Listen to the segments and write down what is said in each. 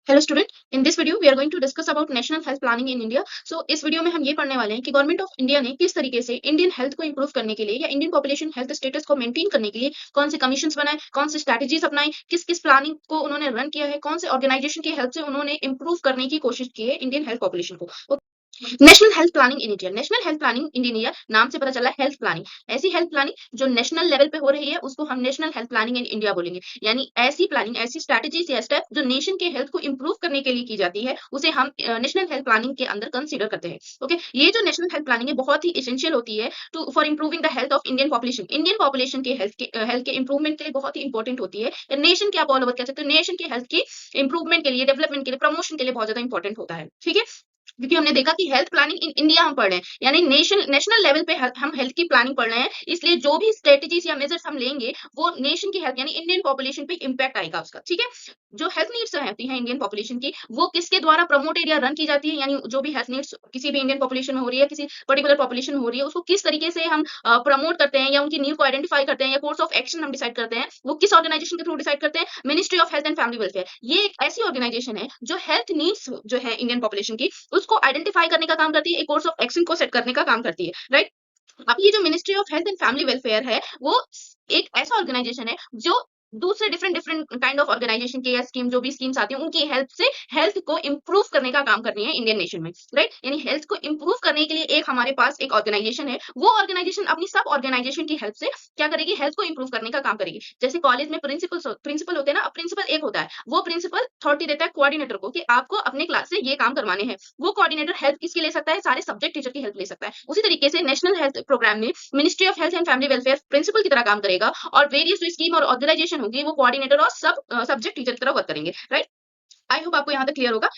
Hello student, in this video we are going to discuss about national health planning in India. So इस video में हम ये पढ़ने वाले हैं कि गवर्नमेंट ऑफ इंडिया ने किस तरीके से इंडियन हेल्थ को इंप्रूव करने के लिए या इंडियन पॉपुलेशन हेल्थ स्टेटस को मेंटेन करने के लिए कौन से कमीशंस बनाए, कौन से स्ट्रैटेजीज अपनाई, किस किस प्लानिंग को उन्होंने रन किया है, कौन से ऑर्गेनाइजेशन की हेल्प से उन्होंने इंप्रूव करने की कोशिश की है इंडियन हेल्थ पॉपुलेशन को। National health planning in India, national health planning in India नाम से पता चला हेल्थ प्लानिंग, ऐसी हेल्थ प्लानिंग जो नेशनल लेवल पे हो रही है उसको हम national health planning in India बोलेंगे। यानी ऐसी प्लानिंग, ऐसी स्ट्रैटेजीज या स्टेप जो नेशन के हेल्थ को इंप्रूव करने के लिए की जाती है उसे हम नेशनल हेल्थ प्लानिंग के अंदर कंसीडर करते हैं। ओके, ये जो नेशनल हेल्थ प्लानिंग है बहुत ही एसेंशियल होती है to for improving the health of Indian population के हेल्थ के इंप्रूवमेंट के लिए बहुत ही इंपॉर्टेंट होती है। नेशन के आप ऑल ओवर कह सकते हो, नेशन के हेल्थ की इंप्रूवमेंट के लिए, डेवलपमेंट के लिए, प्रमोशन के लिए बहुत ज्यादा इंपॉर्टेंट होता है। ठीक है, क्योंकि हमने देखा कि हेल्थ प्लानिंग इन इंडिया हम पढ़ रहे हैं, यानी नेशनल लेवल पे हम हेल्थ की प्लानिंग पढ़ रहे हैं, इसलिए जो भी स्ट्रेटेजीज या मेजर्स हम लेंगे वो नेशन की हेल्थ यानी इंडियन पॉपुलेशन पे इम्पैक्ट आएगा उसका। ठीक है, जो हेल्थ नीड्स होती हैं इंडियन पॉपुलेशन की वो किसके द्वारा प्रमोटेड या रन की जाती है, यानी जो भी हेल्थ नीड्स किसी भी इंडियन पॉपुलेशन में हो रही है, किसी पर्टिकुलर पॉपुलेशन में हो रही है, उसको किस तरीके से हम प्रमोट करते हैं या उनकी नीड को आइडेंटिफाई करते हैं या कोर्स ऑफ एक्शन हम डिसाइड करते हैं, वो किस ऑर्गेनाइजेशन के थ्रू डिसाइड करते हैं? Ministry of health and family welfare. ये एक ऐसी ऑर्गेनाइजेशन है जो हेल्थ नीड्स जो है इंडियन पॉपुलेशन की उसको आइडेंटिफाई करने का काम करती है, एक कोर्स ऑफ एक्शन को सेट करने का काम करती है, राइट। अब ये जो ministry of health and family welfare है वो एक ऐसा ऑर्गेनाइजेशन है जो दूसरे different different kind of organization के या स्कीम जो भी स्कीम्स आती हैं उनकी हेल्प से हेल्थ को इंप्रूव करने का काम कर रही है इंडियन नेशन में, राइट। यानी हेल्थ को इंप्रूव करने के लिए एक हमारे पास एक ऑर्गेनाइजेशन है, वो ऑर्गेनाइजेशन अपनी सब ऑर्गेनाइजेशन की हेल्प से क्या करेगी? हेल्थ को इंप्रूव करने का काम करेगी। जैसे कॉलेज में प्रिंसिपल होते हैं ना, अब प्रिंसिपल एक होता है, वो प्रिंसिपल अथॉरिटी देता है कोऑर्डिनेटर को कि आपको अपने क्लास से ये काम करवाने हैं। वो कोऑर्डिनेटर हेल्प किसकी ले सकता है? सारे सब्जेक्ट टीचर की हेल्प ले सकता है। उसी तरीके से नेशनल हेल्थ प्रोग्राम में ministry of health and family welfare principal की तरह काम करेगा और वेरियस जो स्कीम और ऑर्गेनाइजेशन होगी वो कोऑर्डिनेटर और सब सब्जेक्ट टीचर की तरह वर्क करेंगे, राइट। आई होप आपको यहाँ तक क्लियर होगा।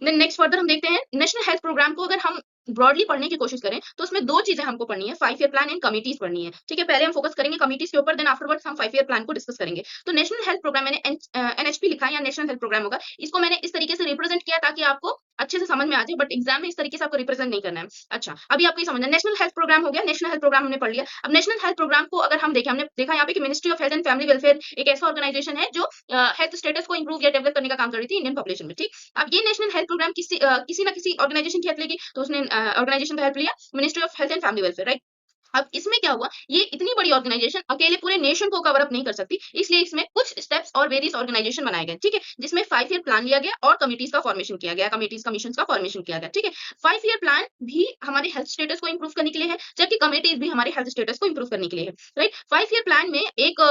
देन नेक्स्ट फर्दर हम देखते हैं नेशनल हेल्थ प्रोग्राम को अगर हम ब्रॉडली पढ़ने की कोशिश करें तो उसमें दो चीजें हमको पढ़नी है, 5 ईयर प्लान एंड कमिटीज पढ़नी है। ठीक है, पहले हम फोकस करेंगे कमिटीज के ऊपर, देन आफ्टरवर्ड्स हम 5 ईयर प्लान को डिस्कस करेंगे। तो नेशनल हेल्थ प्रोग्राम मैंने एनएचपी लिखा है या नेशनल हेल्थ प्रोग्राम होगा, इसको मैंने इस तरीके से रिप्रेजेंट किया ताकि आपको अच्छे से समझ में आ जाए, बट एग्जाम में इस तरीके से आपको रिप्रेजेंट नहीं करना है। अच्छा, अभी आपको ये समझना है, नेशनल हेल्थ प्रोग्राम हो गया, नेशनल हेल्थ प्रोग्राम हमने पढ़ लिया। अब नेशनल हेल्थ प्रोग्राम को अगर हम देखें, हमने देखा यहाँ पे कि ministry of health and family welfare एक ऐसा ऑर्गेनाइजेशन है जो हेल्थ स्टेटस को इंप्रूव या डेवलप करने का काम कर रही थी इंडियन पॉपुलेशन में। ठीक, अब ये नेशनल हेल्थ प्रोग्राम किसी ना किसी ऑर्गेनाइजेशन की हेल्प लेगी, तो उसने ऑर्गेनाइजेशन का हेल्प लिया, ministry of health and family welfare, right. अब इसमें क्या हुआ, ये इतनी बड़ी ऑर्गेनाइजेशन अकेले पूरे नेशन को कवर अप नहीं कर सकती, इसलिए इसमें कुछ स्टेप्स और वेरियस ऑर्गेनाइजेशन बनाए गए। ठीक है, जिसमें 5 ईयर प्लान लिया गया और कमिटीज का फॉर्मेशन किया गया, कमिटीज कमीशन का फॉर्मेशन किया गया। ठीक है, 5 ईयर प्लान भी हमारे हेल्थ स्टेटस को इंप्रूव करने के लिए है, जबकि कमिटीज भी हमारे हेल्थ स्टेटस को इंप्रूव करने के लिए है, राइट। 5 ईयर प्लान में एक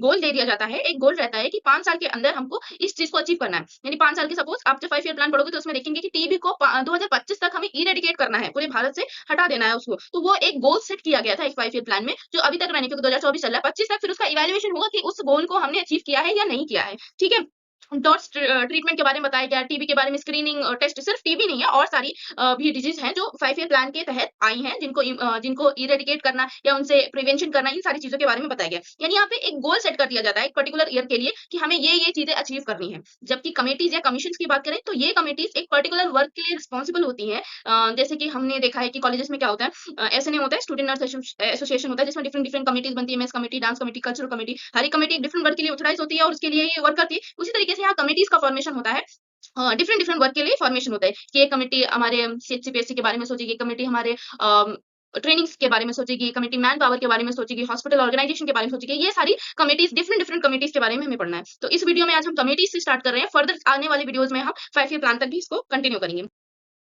गोल दे दिया जाता है, एक गोल रहता है कि 5 साल के अंदर हमको इस चीज को अचीव करना है। यानी 5 साल के, सपोज आप जब 5 ईयर प्लान पढ़ोगे तो उसमें देखेंगे कि टीबी को 2025 तक हमें इरेडिकेट करना है, पूरे भारत से हटा देना है उसको। तो वो एक गोल सेट किया गया था एक 5 ईयर प्लान में, जो अभी तक रहने, क्योंकि 2024 चल रहा है, 25 तक फिर उसका इवैल्यूएशन होगा कि उस गोल को हमने अचीव किया है या नहीं किया है। ठीक है, डॉट्स ट्रीटमेंट के बारे में बताया गया, टीबी के बारे में, स्क्रीनिंग टेस्ट, सिर्फ टीबी नहीं है और सारी भी डिजीज हैं जो 5 ईयर प्लान के तहत आई हैं, जिनको इरेडिकेट करना या उनसे प्रिवेंशन करना, इन सारी चीजों के बारे में बताया गया। यानी यहाँ पे एक गोल सेट कर दिया जाता है एक पर्टिकुलर ईयर के लिए कि हमें ये चीजें अचीव करनी है। जबकि कमिटीज या कमीशन की बात करें तो ये कमिटीज एक पर्टिकुलर वर्क के लिए रिस्पॉन्सिबल होती है। जैसे कि हमने देखा है कि कॉलेजेस में क्या होता है, एसएनएम होता है, स्टूडेंट नर्स एसोसिएशन होता है, जिसमें डिफरेंट डिफरेंट कमिटीज बनती है, mess committee, dance committee, cultural committee, हर एक कमिटी एक डिफरेंट वर्क के लिए ऑथराइज होती है और उसके लिए ये वर्क करती है। उसी तरीके से यहाँ कमिटीज का फॉर्मेशन होता है, डिफरेंट डिफरेंट वर्क के लिए फॉर्मेशन होता है कि एक कमिटी हमारे सीएचसीपीएससी के बारे में सोचेगी, एक कमिटी हमारे ट्रेनिंग्स के बारे में सोचेगी, कमिटी मैन पावर के बारे में सोचेगी, हॉस्पिटल ऑर्गेनाइजेशन के बारे में सोचेगी। ये सारी कमिटीज, डिफरेंट डिफरेंट कमिटीज के बारे में हमें पढ़ना है। तो इस वीडियो में आज हम कमिटीज से स्टार्ट कर रहे हैं, फर्दर आने वाले वीडियोज में हम 5 ईयर प्लान तक भी इसको कंटिन्यू करेंगे।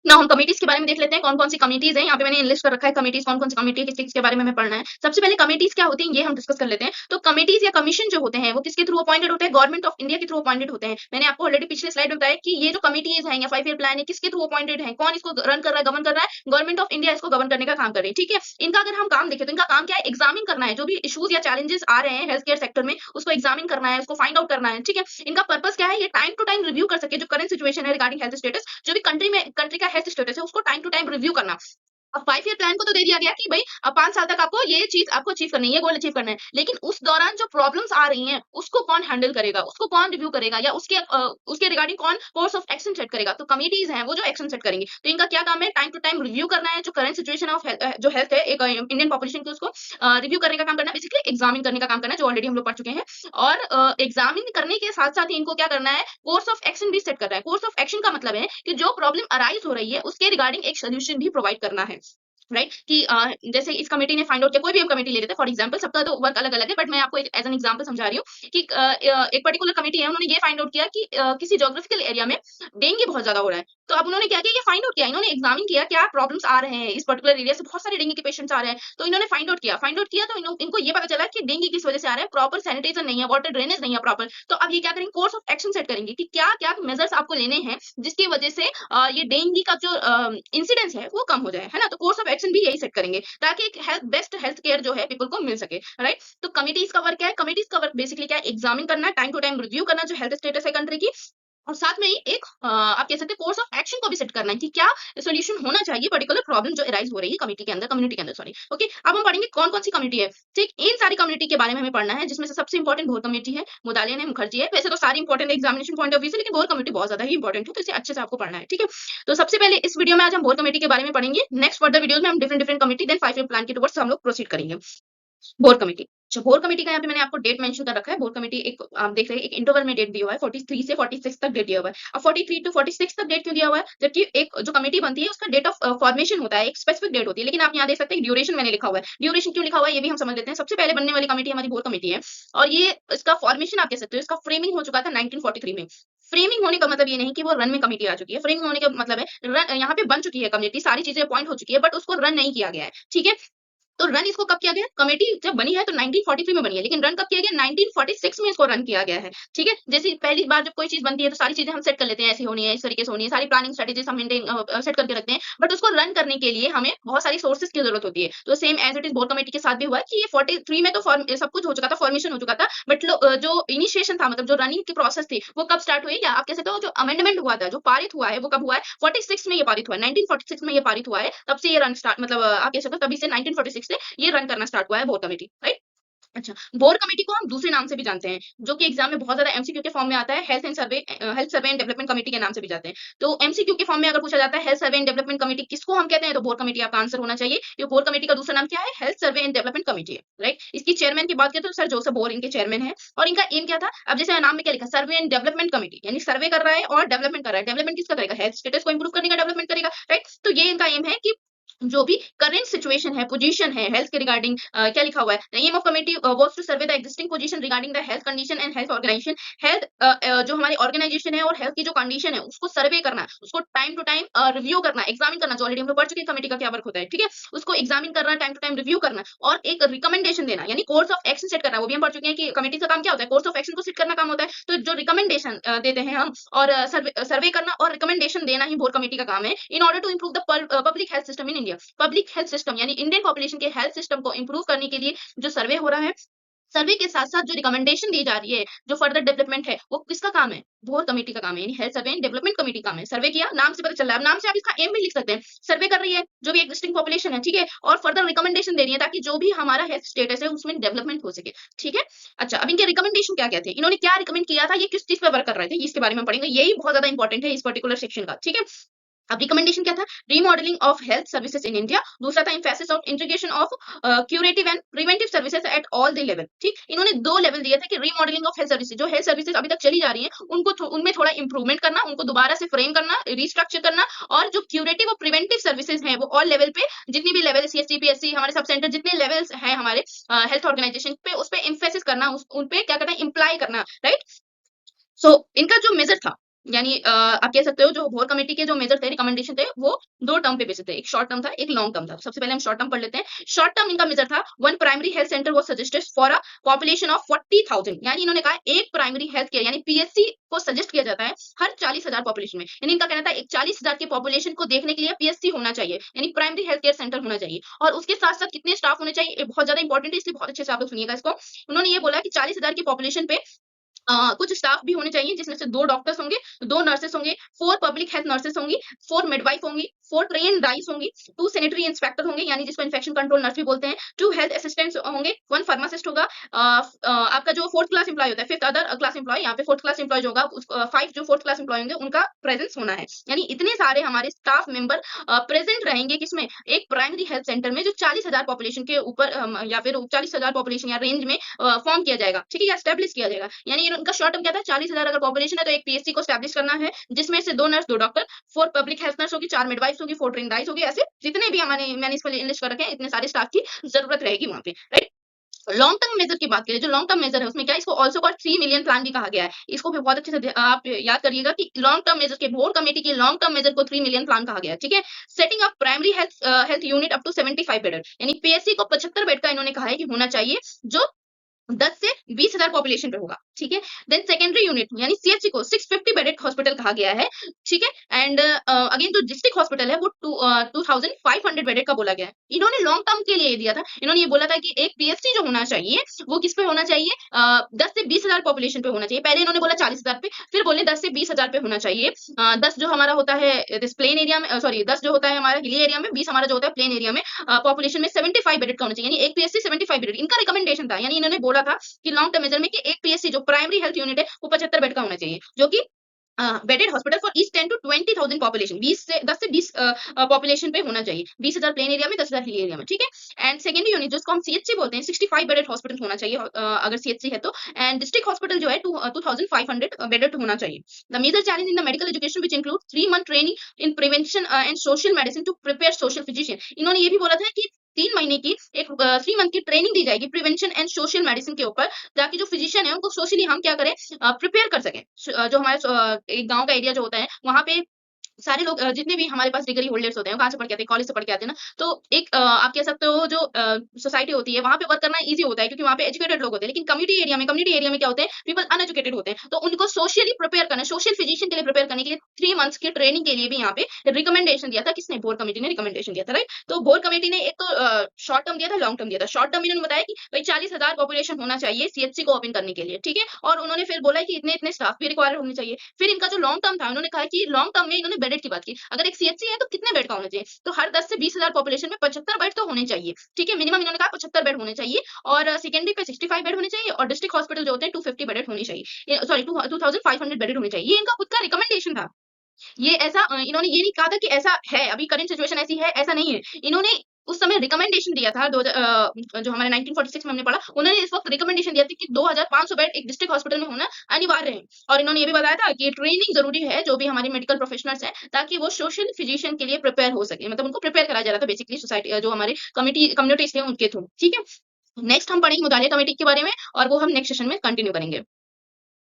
ना हम कमिटीज के बारे में देख लेते हैं, कौन-कौन सी कमिटीज हैं। यहाँ पे मैंने लिस्ट कर रखा है कमिटीज, कौन-कौन सी कमिटी है, किस-किसके बारे में हमें पढ़ना है। सबसे पहले कमिटीज क्या होती हैं ये हम डिस्कस कर लेते हैं। तो कमिटीज या कमीशन जो होते हैं वो किसके थ्रू अपॉइंटेड होते हैं? गवर्नमेंट ऑफ इंडिया के थ्रू अपॉइंटेड होते हैं। मैंने आपको ऑलरेडी पिछले स्लाइड में बताया कि ये जो कमिटीज हैं या 5 ईयर प्लान है किसके थ्रू अपॉइंटेड है, कौन इसको रन कर रहा है, गवर्न कर रहा है? गवर्नमेंट ऑफ इंडिया इसको गवर्न करने का काम कर रही है। ठीक है, इनका अगर हम काम देखें तो इनका काम क्या है? एग्जामिन करना है, जो भी इश्यूज या चैलेंजेस आ रहे हैं हेल्थ केयर सेक्टर में उसको एग्जामिन करना है, उसको फाइंड आउट करना है। ठीक है, इनका पर्पस क्या है? ये टाइम टू टाइम रिव्यू कर सके जो करंट सिचुएशन है रिगार्डिंग हेल्थ स्टेटस, जो भी कंट्री का हेल्थ स्टेटस है उसको टाइम टू टाइम रिव्यू करना। अब 5 ईयर प्लान को तो दे दिया गया कि भई 5 साल तक आपको ये चीज़ आपको अचीव करनी है, ये गोल अचीव करना है। लेकिन उस दौरान जो प्रॉब्लम्स आ रही हैं, उसको कौन हैंडल करेगा? उसको कौन रिव्यू करेगा या उसके रिगार्डिंग कौन कोर्स ऑफ एक्शन सेट करेगा? तो कमिटीज़ हैं, वो जो एक्शन सेट करेंगी। तो इनका क्या काम है? टाइम टू टाइम रिव्यू करना है, जो करंट सिचुएशन ऑफ जो हेल्थ है एक इंडियन पॉपुलेशन की, उसको रिव्यू करने का काम करना है, बेसिकली एग्जामिन करने का काम करना है, जो ऑलरेडी हम लोग पढ़ चुके हैं। और एग्जामिन करने के साथ-साथ ही इनको क्या करना है? कोर्स ऑफ एक्शन भी सेट करना है। कोर्स ऑफ एक्शन का मतलब है कि जो प्रॉब्लम अराइज़ हो रही है, उसके रिगार्डिंग एक सॉल्यूशन भी प्रोवाइड करना है। राइट कि जैसे इस कमिटी ने फाइंड आउट किया, कोई भी हम कमिटी ले लेते हैं फॉर एग्जांपल, सबका तो वर्क अलग-अलग है, बट मैं आपको एक एज़ एन एग्जांपल समझा रही हूँ कि एक पर्टिकुलर कमिटी है, उन्होंने ये फाइंड आउट किया कि किसी ज्योग्राफिकल एरिया में डेंगू बहुत ज़्यादा हो रहा है। तो अब उन्होंने क्या किया, ये फाइंड आउट किया, इन्होंने एग्जामिन किया क्या प्रॉब्लम्स आ रहे हैं, इस पर्टिकुलर एरिया से बहुत सारे डेंगू के पेशेंट्स आ रहे हैं। तो इन्होंने फाइंड आउट किया तो इनको ये पता चला कि डेंगू किस वजह से आ रहा है, प्रॉपर सैनिटाइजेशन नहीं है, वाटर ड्रेनेज नहीं है प्रॉपर। तो अब ये क्या करेंगे, कोर्स ऑफ एक्शन सेट करेंगे कि क्या-क्या मेजर्स आपको लेने हैं, जिसकी वजह से ये डेंगू का जो इंसिडेंस है वो कम हो जाए, है ना? तो कोर्स ऑफ एक्शन भी यही सेट करेंगे ताकि एक बेस्ट हेल्थ केयर जो है पीपल को मिल सके, राइट? तो कमिटीज का वर्क क्या है? कमिटीज का वर्क बेसिकली क्या है? एग्जामिन करना, टाइम टू टाइम रिव्यू करना जो हेल्थ स्टेटस है कंट्री की, और साथ में ही एक आप कह सकते हैं कोर्स ऑफ एक्शन को भी सेट करना है कि क्या सॉल्यूशन होना चाहिए पर्टिकुलर प्रॉब्लम जो अराइज हो रही है कमिटी के अंदर, कम्युनिटी के अंदर, सॉरी। ओके, अब हम पढ़ेंगे कौन कौन सी कमिटी है। ठीक, इन सारी कम्युनिटी के बारे में हमें पढ़ना है, जिसमें से सबसे इंपॉर्टेंट भोर कमेटी है, मुदालियन है, मुखर्जी है। वैसे तो सारी important examination point of view से, लेकिन भोर कमेटी बहुत ज्यादा ही इंपॉर्टेंट है, तो इसे अच्छे से आपको पढ़ना है, ठीक है? तो सबसे पहले इस वीडियो में आज हम भोर कमेटी के बारे में पढ़ेंगे। नेक्स्ट फर्दर वीडियोज में हम different different committee then 5 year plan के टुवर्ड्स हम लोग प्रोसीड करेंगे। बोर कमिटी। अच्छा, बोर कमिटी का यहाँ पे मैंने आपको डेट मेंशन कर रखा है। बोर कमिटी एक आप देख रहे हैं, एक इंटरवल में डेट दिया हुआ है, 43 से 46 तक डेट दिया हुआ है। अब 43 टू 46 तक डेट क्यों दिया हुआ है? जबकि एक जो कमिटी बनती है उसका डेट ऑफ फॉर्मेशन होता है, एक स्पेसिफिक डेट होती है। लेकिन आप यहाँ देख सकते हैं ड्यूरेशन मैंने लिखा हुआ है। ड्यूरेशन क्यों लिखा हुआ है ये भी हम समझ लेते हैं। सबसे पहले बनने वाली कमिटी हमारी बोर कमिटी है, और ये इसका फॉर्मेशन आप कह सकते हो, इसका फ्रेमिंग हो चुका था 1943 में। फ्रेमिंग होने का मतलब ये नहीं कि वो रन में कमिटी आ चुकी है। फ्रेमिंग होने का मतलब है रन यहाँ पे बन चुकी है कमिटी, सारी चीजें अपॉइंट हो चुकी है, बट उसको रन नहीं किया गया है। ठीक है? तो रन इसको कब किया गया? कमेटी जब बनी है तो 1943 में बनी है, लेकिन रन कब किया गया? 1946 में इसको रन किया गया है। ठीक है? जैसे पहली बार जब कोई चीज़ बनती है तो सारी चीज़ें हम सेट कर लेते हैं, ऐसी होनी है, इस तरीके से होनी है, सारी प्लानिंग स्ट्रेटजीज हम सेट करके रखते हैं। बट उसको रन करने के लिए हमें बहुत सारी सोर्सेज़ की ज़रूरत होती है। तो same as it is board committee के साथ भी हुआ है कि ये 43 में तो सब कुछ हो चुका था, फॉर्मेशन हो चुका था। बट जो इनिशिएशन था, मतलब जो रनिंग की प्रोसेस थी, वो कब स्टार्ट हुई, या आप कह सकते हो जो अमेंडमेंट हुआ था, जो पारित हुआ है, वो कब हुआ है? 46 में ये पारित हुआ है, 1946 में ये पारित हुआ है। तब से ये रन स्टार्ट, मतलब आप कह सकते हो तभी से 1946 से ये रन करना स्टार्ट हुआ है बोर कमेटी, राइट? अच्छा, बोर कमेटी को हम दूसरे नाम से भी जानते हैं, जो कि एग्जाम में बहुत ज्यादा एमसीक्यू के फॉर्म में आता है, health survey and development committee के नाम से भी जाते हैं। तो एमसीक्यू के फॉर्म में अगर पूछा जाता है health survey and development committee किसको हम कहते हैं, तो बोर कमेटी आपका आंसर होना चाहिए। ये बोर कमेटी का दूसरा नाम क्या है? Health survey and development committee है, राइट? इसकी चेयरमैन की बात करें तो सर जोसेफ बोर इनके चेयरमैन है, और इनका एम क्या था? अब जैसे नाम में क्या लिखा, सर्वे एंड डेवलपमेंट कमेटी, यानी सर्वे कर रहा है और डेवलपमेंट कर रहा है। डेवलपमेंट किसका करेगा? हेल्थ स्टेटस को इंप्रूव करने का डेवलपमेंट करेगा, राइट? तो ये इनका एम है कि जो भी करंट सिचुएशन है, पोजीशन है हेल्थ के रिगार्डिंग, क्या लिखा हुआ है? The aim of committee was to survey the existing position regarding the health condition and health organization. Health जो हमारी ऑर्गेनाइजेशन है और हेल्थ की जो कंडीशन है उसको सर्वे करना, उसको टाइम टू टाइम रिव्यू करना, एग्जामिन करना, जो ऑलरेडी हम लोग पढ़ चुके हैं कमिटी का क्या वर्क होता है, ठीक है? उसको एग्जामिन करना, टाइम टू टाइम रिव्यू करना, और एक रिकमेंडेशन देना, यानी कोर्स ऑफ एक्शन सेट करना। वो भी हम पढ़ चुके हैं कि कमिटी का काम क्या होता है? कोर्स ऑफ एक्शन को सेट करना काम होता है। तो जो रिकमेंडेशन देते हैं हम, और सर्वे करना और रिकमेंडेशन देना ही बोर्ड कमेटी का काम है, in order to improve the public health system in India. Public health system यानी इंडियन पॉपुलेशन के हेल्थ सिस्टम को इंप्रूव करने के लिए जो सर्वे हो रहा है, सर्वे के साथ-साथ जो रिकमेंडेशन दी जा रही है, जो फर्दर डेवलपमेंट है, वो किसका काम है? बोर कमेटी का काम है, यानी health survey and development committee का काम है। सर्वे किया, नाम से पता चल रहा है। अब नाम से आप इसका एम भी लिख सकते हैं। सर्वे कर रही है, जो भी एक्जिस्टिंग पॉपुलेशन है, ठीक है? और फर्दर रिकमेंडेशन दे रही है ताकि जो भी हमारा हेल्थ स्टेटस है, उसमें डेवलपमेंट हो सके, ठीक है? अच्छा, अब इनके रिकमेंडेशन क्या-क्या थे? इन्होंने क्या रिकमेंड किया था? ये किस चीज़ पे वर्क कर रहे थे? इसके बारे में पढ़ेंगे। यही बहुत ज़्यादा इंपॉर्टेंट है इस पर्टिकुलर सेक्शन का, ठीक है? अब रिकमेंडेशन क्या था? Remodelling of health services in India. दूसरा था emphasis of integration of curative and preventive services at all the level. ठीक, इन्होंने 2 लेवल दिए थे कि रीमॉडलिंग ऑफ हेल्थ सर्विसेज, जो हेल्थ सर्विसेज अभी तक चली जा रही हैं, उनमें थोड़ा इंप्रूवमेंट करना, उनको दोबारा से फ्रेम करना, रिस्ट्रक्चर करना, और जो क्यूरेटिव और प्रिवेंटिव सर्विसेज हैं, वो ऑल लेवल पे, जितनी भी लेवल सीएससी, पीएससी, हमारे सब सेंटर, जितने लेवल्स हैं हमारे हेल्थ ऑर्गेनाइजेशन पे, उस पे एम्फेसिस करना, उन पे क्या करना है, इम्प्लाई करना, राइट? सो इनका जो मेजर था, यानी आप कह सकते हो जो भोर कमेटी के जो मेजर थे, रिकमेंडेशन थे, वो 2 टर्म पे बेस्ड थे। एक शॉर्ट टर्म था, एक लॉन्ग टर्म था। सबसे पहले हम शॉर्ट टर्म पढ़ लेते हैं। शॉर्ट टर्म इनका मेजर था, one primary health centre was suggested for a population of 40,000, यानी इन्होंने कहा एक प्राइमरी हेल्थ केयर, यानी पीएचसी को सजेस्ट किया जाता है हर 40,000 पॉपुलेशन में। यानी इनका कहना था एक 40,000 की पॉपुलेशन को देखने के लिए पीएचसी होना चाहिए, यानी प्राइमरी हेल्थ केयर सेंटर होना चाहिए। और उसके साथ-साथ कितने स्टाफ होने चाहिए, ये बहुत ज्यादा इंपॉर्टेंट है, इसलिए बहुत अच्छे से आप लोग सुनिएगा इसको। उन्होंने ये बोला कि 40,000 की पॉपुलेशन पे कुछ स्टाफ भी होने चाहिए, जिसमें से 2 डॉक्टर्स होंगे, 2 नर्सेस होंगे, 4 पब्लिक हेल्थ नर्सेस होंगी, 4 मिडवाइफ होंगी, 4 ट्रेन्ड डाइस होंगी, 2 सैनिटरी इंस्पेक्टर होंगे यानी जिसको इन्फेक्शन कंट्रोल नर्स भी बोलते हैं, 2 हेल्थ असिस्टेंट्स होंगे, 1 फार्मासिस्ट होगा, आपका जो 4th क्लास एम्प्लॉयी होता है, 5th अदर क्लास एम्प्लॉयी, यहाँ पे 4th क्लास एम्प्लॉयी जो होगा 5 जो 4th क्लास एम्प्लॉयी होंगे उनका प्रेजेंस होना है। यानी इतने सारे हमारे स्टाफ मेंबर प्रेजेंट रहेंगे किसमें, एक प्राइमरी हेल्थ सेंटर में जो 40,000 पॉपुलेशन के ऊपर या फिर 40,000 पॉपुलेशन या रेंज में फॉर्म किया जाएगा, ठीक है, या एस्टेब्लिश किया जाएगा। यानी इनका शॉर्ट टर्म क्या था, 40,000 अगर पॉपुलेशन है तो एक पीएचसी को एस्टेब्लिश करना है, जिसमें से 2 nurse 2 doctor, 4 public health nurse होगी, 4 मिडवाइफ्स होगी, 4 ट्रेन्ड डाइस होगी, ऐसे जितने भी हमारे मैंने इसमें लिस्ट कर रखे हैं, इतने सारे स्टाफ की जरूरत रहेगी वहां पे, राइट। लॉन्ग टर्म मेजर की बात करें, जो लॉन्ग टर्म मेजर है उसमें क्या है, इसको आल्सो कॉल्ड 3 मिलियन प्लान भी कहा गया है। इसको भी बहुत अच्छे से आप याद करिएगा कि लॉन्ग टर्म मेजर के बोर्ड कमेटी के लॉन्ग टर्म मेजर को 3 मिलियन प्लान कहा गया है, ठीक है। Setting up primary health unit up to 75 bed, यानी पीएचसी को 75 बेड का इन्होंने कहा है कि होना चाहिए, जो 10 से 20,000 पॉपुलेशन पे होगा, ठीक है। देन सेकेंडरी यूनिट यानी सीएचसी को 650 बेडेड हॉस्पिटल कहा गया है, ठीक है। एंड अगेन जो डिस्ट्रिक्ट हॉस्पिटल है वो 2500 बेडेड का बोला गया है। इन्होंने लॉन्ग टर्म के लिए दिया था, इन्होंने ये बोला था कि एक पीएचसी जो होना चाहिए वो किस पे होना चाहिए, 10 से 20,000 पॉपुलेशन पे होना चाहिए। पहले इन्होंने बोला 40,000 पे, फिर बोले 10 से 20,000 पे होना चाहिए। 10 जो हमारा होता है प्लेन एरिया में, सॉरी 10 जो होता है हमारा हिली एरिया में, 20 हमारा जो होता है प्लेन एरिया में, पॉपुलेशन में 75 बेडेड का होना चाहिए, यानी एक पीएचसी 75 बेडेड इनका रिकमेंडेशन था। यानी इन्होंने बोला था कि लॉन्ग टर्म मेजर में कि एक पीएचसी जो प्राइमरी हेल्थ यूनिट है वो 75 बेड का होना चाहिए, जो कि bedded hospital for each 10 to 20,000 population, 10 से 20 पॉपुलेशन पे होना चाहिए, 20,000 प्लेन एरिया में, 10,000 हिल एरिया में, ठीक है। एंड सेकेंडरी यूनिट जिसको हम सीएचसी बोलते हैं, 65 बेडेड हॉस्पिटल होना चाहिए अगर सीएचसी है तो। एंड डिस्ट्रिक्ट हॉस्पिटल जो है 2,500 बेडेड होना चाहिए। The major challenge in the medical education which include 3 month training in prevention and social medicine to prepare social physician. इन्होंने ये भी बोला था कि 3 महीने की एक 3 मंथ की ट्रेनिंग दी जाएगी प्रिवेंशन एंड सोशल मेडिसिन के ऊपर, ताकि जो फिजिशियन है उनको सोशली हम क्या करें, प्रिपेयर कर सकें। जो हमारे एक गांव का एरिया जो होता है वहां पे सारे लोग जितने भी हमारे पास डिग्री होल्डर्स होते हैं, कहाँ से पढ़ के आते हैं, कॉलेज से पढ़ के आते हैं ना, तो एक आप कह सकते हो जो सोसाइटी होती है वहाँ पे वर्क करना ईजी होता है क्योंकि वहाँ पे एजुकेटेड लोग होते हैं। लेकिन कम्युनिटी एरिया में क्या होते हैं, पीपल अनएजुकेटेड होते हैं, तो उनको सोशली प्रिपेयर करना, सोशल फिजिशियन के लिए प्रिपेयर करने के लिए 3 मंथ्स की ट्रेनिंग के लिए भी यहाँ पे रिकमेंडेशन दिया था। किसने, बोर्ड कमेटी ने रिकमेंडेशन दिया था, राइट। तो बोर्ड कमेटी ने एक तो शॉर्ट टर्म दिया था, लॉन्ग टर्म दिया था। शॉर्ट टर्म इन्होंने बताया कि भाई 40,000 पॉपुलेशन होना चाहिए सीएचसी को ओपन करने के लिए, ठीक है। और उन्होंने फिर बोला कि इतने इतने स्टाफ भी रिक्वायर्ड होने चाहिए। फिर इनका जो लॉन्ग टर्म था, उन्होंने कहा कि लॉन्ग टर्म में इन्होंने बेडेड की बात की, अगर एक सीएचसी है तो कितने बेड का होना चाहिए, तो हर 10 से 20,000 पॉपुलेशन में 75 बेड तो होने चाहिए, ठीक है। मिनिमम इन्होंने कहा 75 बेड होने चाहिए, और सेकेंडरी पे 65 बेड होने चाहिए, और डिस्ट्रिक्ट हॉस्पिटल जो होते हैं 250 बेडेड होनी चाहिए, सॉरी 2500 बेडेड होने चाहिए। ये इनका खुद का रिकमेंडेशन था। ये ऐसा इन्होंने ये नहीं कहा था कि ऐसा है, अभी करंट सिचुएशन ऐसी है, ऐसा नहीं है। इन्होंने उस समय रिकमेंडेशन दिया था, जो हमारे 1946 में हमने पढ़ा, उन्होंने इस वक्त रिकमेंडेशन दिया था कि 2,500 बेड एक डिस्ट्रिक्ट हॉस्पिटल में होना अनिवार्य है। और इन्होंने ये भी बताया था कि ट्रेनिंग जरूरी है, जो भी हमारे मेडिकल प्रोफेशनल्स हैं, ताकि वो सोशल फिजिशियन के लिए प्रिपेयर हो सके, मतलब उनको प्रिपेयर कराया जा रहा था बेसिकली सोसाइटी, जो हमारे कम्युनिटीज थे उनके थ्रू, ठीक है। नेक्स्ट हम पढ़ेंगे मुतालिया कमेटी के बारे में, और वो हम नेक्स्ट सेशन में कंटिन्यू करेंगे।